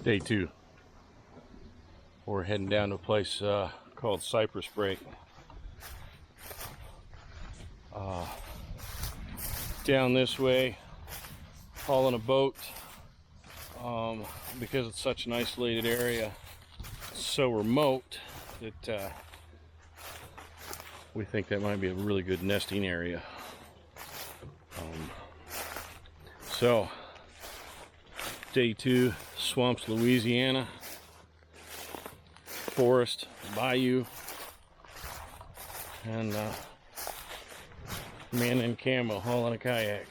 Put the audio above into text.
Day two. We're heading down to a place called Cypress Break. Down this way, hauling a boat because it's such an isolated area, so remote that we think that might be a really good nesting area. So, day two, swamps, Louisiana, forest, bayou, and man in camo hauling a kayak.